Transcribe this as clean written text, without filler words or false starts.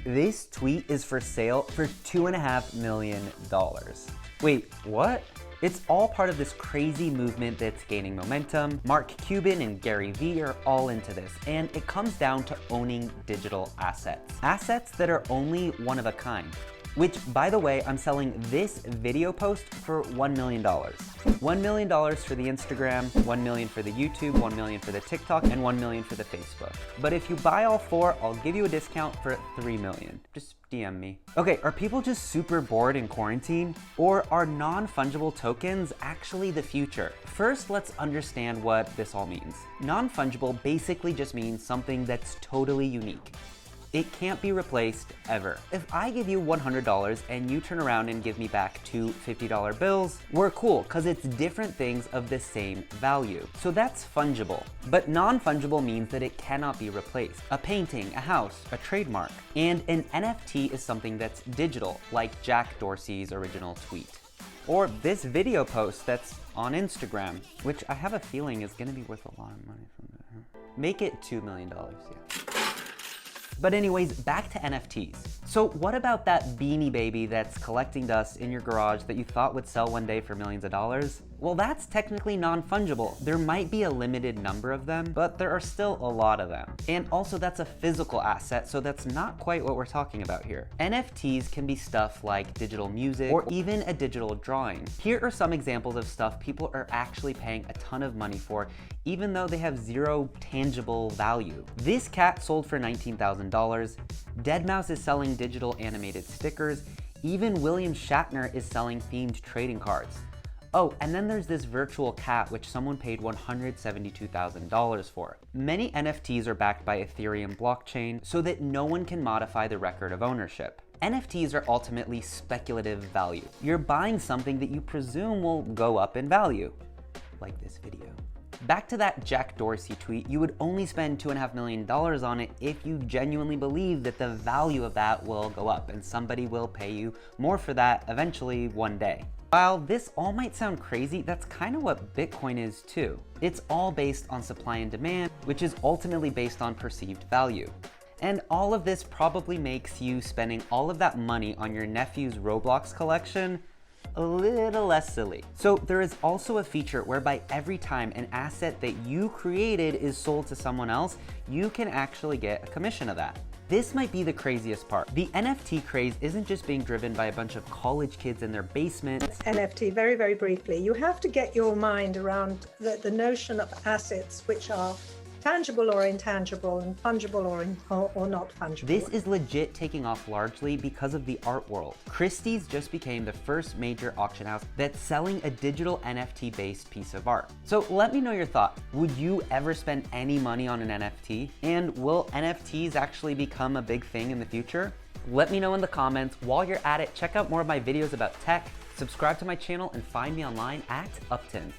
This tweet is for sale for $2.5 million. Wait, what? It's all part of this crazy movement that's gaining momentum. Mark Cuban and Gary Vee are all into this, and it comes down to owning digital assets. Assets that are only one of a kind. Which, by the way, I'm selling this video post for $1 million. $1 million for the Instagram, $1 million for the YouTube, $1 million for the TikTok, and $1 million for the Facebook. But if you buy all four, I'll give you a discount for $3 million. Just DM me. Okay, are people just super bored in quarantine? Or are non-fungible tokens actually the future? First, let's understand what this all means. Non-fungible basically just means something that's totally unique. It can't be replaced ever. If I give you $100 and you turn around and give me back two $50 bills, we're cool, because it's different things of the same value. So that's fungible. But non-fungible means that it cannot be replaced. A painting, a house, a trademark. And an NFT is something that's digital, like Jack Dorsey's original tweet. Or this video post that's on Instagram, which I have a feeling is gonna be worth a lot of money from there. Make it $2 million, yeah. But anyways, back to NFTs. So what about that Beanie Baby that's collecting dust in your garage that you thought would sell one day for millions of dollars? Well, that's technically non-fungible. There might be a limited number of them, but there are still a lot of them. And also that's a physical asset, so that's not quite what we're talking about here. NFTs can be stuff like digital music or even a digital drawing. Here are some examples of stuff people are actually paying a ton of money for, even though they have zero tangible value. This cat sold for $19,000. Deadmau5 is selling digital animated stickers. Even William Shatner is selling themed trading cards. Oh, and then there's this virtual cat which someone paid $172,000 for. Many NFTs are backed by Ethereum blockchain so that no one can modify the record of ownership. NFTs are ultimately speculative value. You're buying something that you presume will go up in value, like this video. Back to that Jack Dorsey tweet, you would only spend $2.5 million on it if you genuinely believe that the value of that will go up and somebody will pay you more for that eventually one day. While this all might sound crazy, that's kind of what Bitcoin is too. It's all based on supply and demand, which is ultimately based on perceived value. And all of this probably makes you spending all of that money on your nephew's Roblox collection a little less silly. So there is also a feature whereby every time an asset that you created is sold to someone else, you can actually get a commission of that. This might be the craziest part. The NFT craze isn't just being driven by a bunch of college kids in their basement. NFT, very, very briefly. You have to get your mind around the notion of assets which are tangible or intangible and fungible or not fungible. This is legit taking off largely because of the art world. Christie's just became the first major auction house that's selling a digital NFT-based piece of art. So let me know your thought. Would you ever spend any money on an NFT? And will NFTs actually become a big thing in the future? Let me know in the comments. While you're at it, check out more of my videos about tech, subscribe to my channel, and find me online at Uptin.